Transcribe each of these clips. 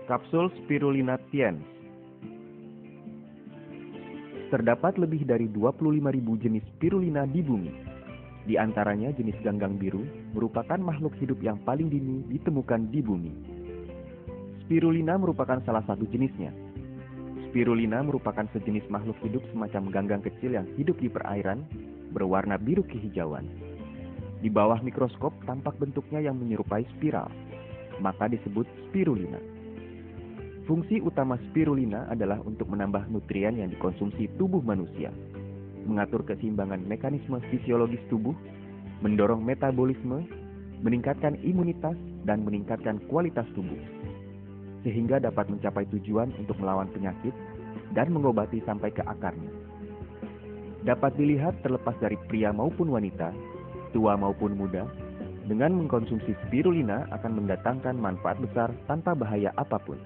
Kapsul Spirulina Tiens. Terdapat lebih dari 25.000 jenis spirulina di bumi. Di antaranya jenis ganggang biru merupakan makhluk hidup yang paling dini ditemukan di bumi. Spirulina merupakan salah satu jenisnya. Spirulina merupakan sejenis makhluk hidup semacam ganggang kecil yang hidup di perairan, berwarna biru kehijauan. Di bawah mikroskop tampak bentuknya yang menyerupai spiral, maka disebut spirulina. Fungsi utama spirulina adalah untuk menambah nutrien yang dikonsumsi tubuh manusia, mengatur keseimbangan mekanisme fisiologis tubuh, mendorong metabolisme, meningkatkan imunitas, dan meningkatkan kualitas tubuh, sehingga dapat mencapai tujuan untuk melawan penyakit dan mengobati sampai ke akarnya. Dapat dilihat terlepas dari pria maupun wanita, tua maupun muda, dengan mengkonsumsi spirulina akan mendatangkan manfaat besar tanpa bahaya apapun.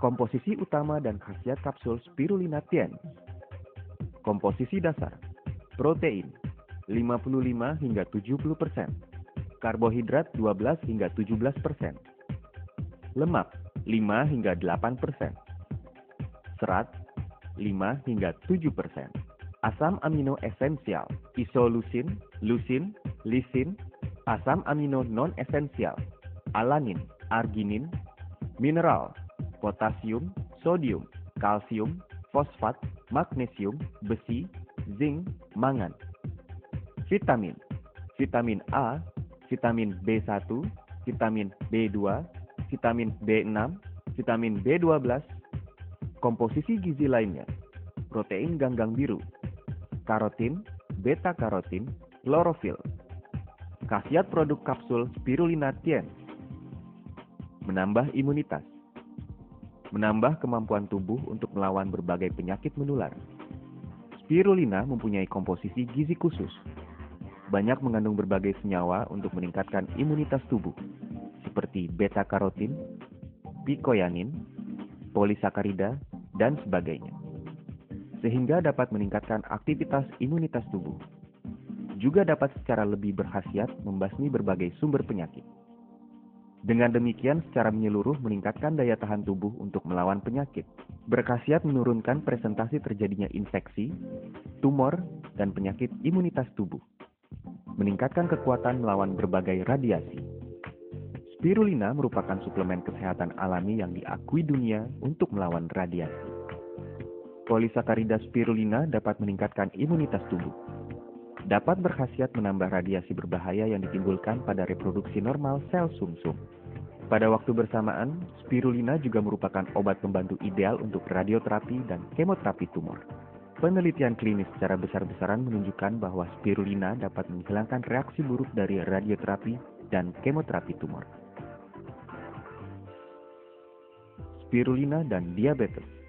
Komposisi utama dan khasiat kapsul Spirulina Tiens. Komposisi dasar: protein 55 hingga 70%, karbohidrat 12 hingga 17%, lemak 5 hingga 8%, serat 5 hingga 7%, asam amino esensial, isoleucin, leucin, lisin, asam amino non-esensial, alanin, arginin, mineral, potasium, sodium, kalsium, fosfat, magnesium, besi, zinc, mangan. Vitamin: vitamin A, vitamin B1, vitamin B2, vitamin B6, vitamin B12. Komposisi gizi lainnya: protein ganggang biru, karotin, beta-karotin, klorofil. Khasiat produk kapsul Spirulina Tiens: menambah imunitas, menambah kemampuan tubuh untuk melawan berbagai penyakit menular. Spirulina mempunyai komposisi gizi khusus. Banyak mengandung berbagai senyawa untuk meningkatkan imunitas tubuh, seperti beta-karotin, picoyanin, polisakarida, dan sebagainya, sehingga dapat meningkatkan aktivitas imunitas tubuh. Juga dapat secara lebih berkhasiat membasmi berbagai sumber penyakit. Dengan demikian secara menyeluruh meningkatkan daya tahan tubuh untuk melawan penyakit, berkhasiat menurunkan presentasi terjadinya infeksi, tumor, dan penyakit imunitas tubuh, meningkatkan kekuatan melawan berbagai radiasi. Spirulina merupakan suplemen kesehatan alami yang diakui dunia untuk melawan radiasi. Polisakarida spirulina dapat meningkatkan imunitas tubuh, dapat berkhasiat menambah radiasi berbahaya yang ditimbulkan pada reproduksi normal sel sumsum. Pada waktu bersamaan, spirulina juga merupakan obat pembantu ideal untuk radioterapi dan kemoterapi tumor. Penelitian klinis secara besar-besaran menunjukkan bahwa spirulina dapat menghilangkan reaksi buruk dari radioterapi dan kemoterapi tumor. Spirulina dan diabetes.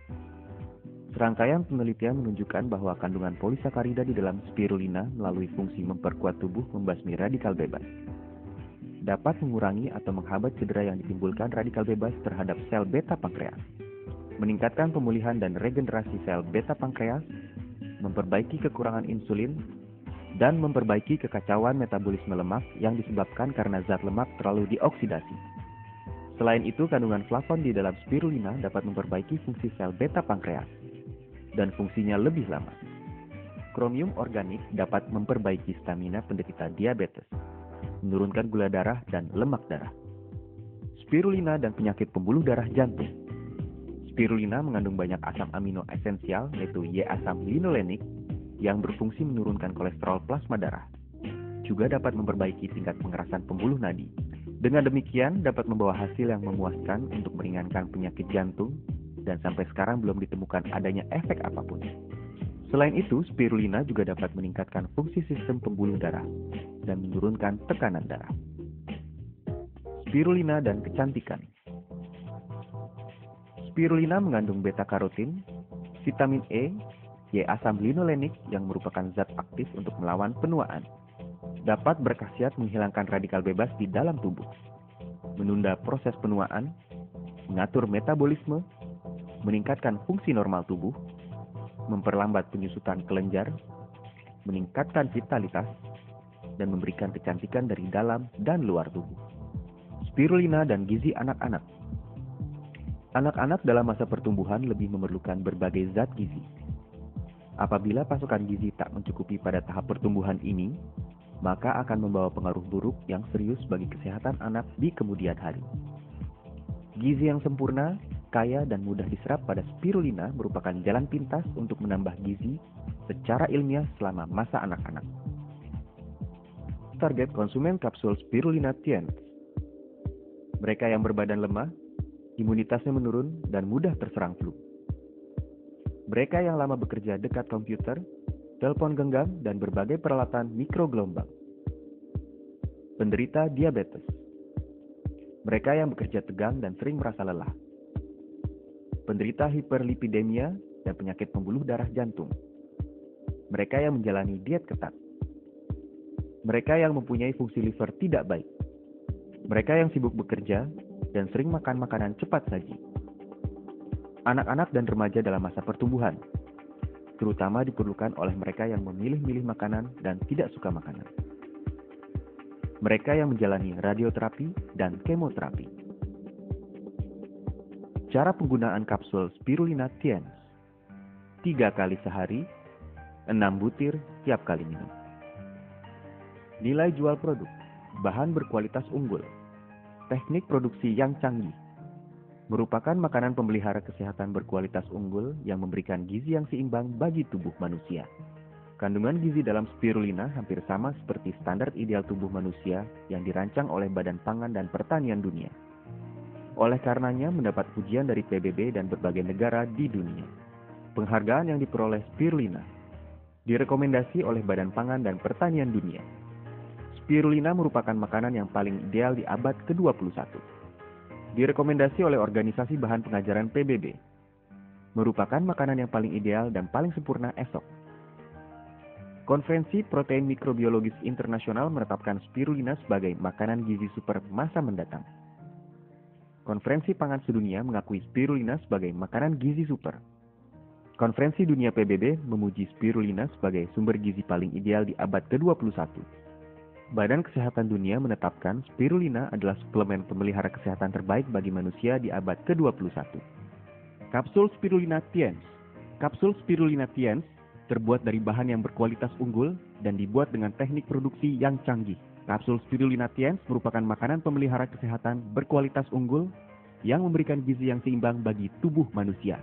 Serangkaian penelitian menunjukkan bahwa kandungan polisakarida di dalam spirulina melalui fungsi memperkuat tubuh membasmi radikal bebas, dapat mengurangi atau menghambat cedera yang ditimbulkan radikal bebas terhadap sel beta pankreas, meningkatkan pemulihan dan regenerasi sel beta pankreas, memperbaiki kekurangan insulin, dan memperbaiki kekacauan metabolisme lemak yang disebabkan karena zat lemak terlalu dioksidasi. Selain itu, kandungan flavon di dalam spirulina dapat memperbaiki fungsi sel beta pankreas dan fungsinya lebih lama. Kromium organik dapat memperbaiki stamina penderita diabetes, menurunkan gula darah dan lemak darah. Spirulina dan penyakit pembuluh darah jantung. Spirulina mengandung banyak asam amino esensial, yaitu Y-asam linolenik, yang berfungsi menurunkan kolesterol plasma darah. Juga dapat memperbaiki tingkat pengerasan pembuluh nadi. Dengan demikian, dapat membawa hasil yang memuaskan untuk meringankan penyakit jantung, dan sampai sekarang belum ditemukan adanya efek apapun. Selain itu, spirulina juga dapat meningkatkan fungsi sistem pembuluh darah dan menurunkan tekanan darah. Spirulina dan kecantikan. Spirulina mengandung beta-karotin, vitamin E, Y-asam linolenik yang merupakan zat aktif untuk melawan penuaan. Dapat berkhasiat menghilangkan radikal bebas di dalam tubuh, menunda proses penuaan, mengatur metabolisme, meningkatkan fungsi normal tubuh, memperlambat penyusutan kelenjar, meningkatkan vitalitas, dan memberikan kecantikan dari dalam dan luar tubuh. Spirulina dan gizi anak-anak. Anak-anak dalam masa pertumbuhan lebih memerlukan berbagai zat gizi. Apabila pasokan gizi tak mencukupi pada tahap pertumbuhan ini, maka akan membawa pengaruh buruk yang serius bagi kesehatan anak di kemudian hari. Gizi yang sempurna, kaya, dan mudah diserap pada spirulina merupakan jalan pintas untuk menambah gizi secara ilmiah selama masa anak-anak. Target konsumen kapsul spirulina Tiens. Mereka yang berbadan lemah, imunitasnya menurun, dan mudah terserang flu. Mereka yang lama bekerja dekat komputer, telepon genggam, dan berbagai peralatan mikrogelombang. Penderita diabetes. Mereka yang bekerja tegang dan sering merasa lelah. Penderita hiperlipidemia dan penyakit pembuluh darah jantung. Mereka yang menjalani diet ketat. Mereka yang mempunyai fungsi liver tidak baik. Mereka yang sibuk bekerja dan sering makan makanan cepat saji. Anak-anak dan remaja dalam masa pertumbuhan, terutama diperlukan oleh mereka yang memilih-milih makanan dan tidak suka makanan. Mereka yang menjalani radioterapi dan kemoterapi. Cara penggunaan kapsul spirulina Tiens. 3 kali sehari, 6 butir tiap kali minum. Nilai jual produk, bahan berkualitas unggul, teknik produksi yang canggih, merupakan makanan pemelihara kesehatan berkualitas unggul yang memberikan gizi yang seimbang bagi tubuh manusia. Kandungan gizi dalam spirulina hampir sama seperti standar ideal tubuh manusia yang dirancang oleh Badan Pangan dan Pertanian Dunia. Oleh karenanya mendapat pujian dari PBB dan berbagai negara di dunia. Penghargaan yang diperoleh spirulina direkomendasi oleh Badan Pangan dan Pertanian Dunia. Spirulina merupakan makanan yang paling ideal di abad ke-21. Direkomendasi oleh Organisasi Bahan Pengajaran PBB. Merupakan makanan yang paling ideal dan paling sempurna esok. Konferensi Protein Mikrobiologis Internasional menetapkan spirulina sebagai makanan gizi super masa mendatang. Konferensi Pangan Sedunia mengakui spirulina sebagai makanan gizi super. Konferensi Dunia PBB memuji spirulina sebagai sumber gizi paling ideal di abad ke-21. Badan Kesehatan Dunia menetapkan spirulina adalah suplemen pemelihara kesehatan terbaik bagi manusia di abad ke-21. Kapsul spirulina Tiens. Kapsul spirulina Tiens terbuat dari bahan yang berkualitas unggul dan dibuat dengan teknik produksi yang canggih. Kapsul spirulina Tiens merupakan makanan pemelihara kesehatan berkualitas unggul yang memberikan gizi yang seimbang bagi tubuh manusia.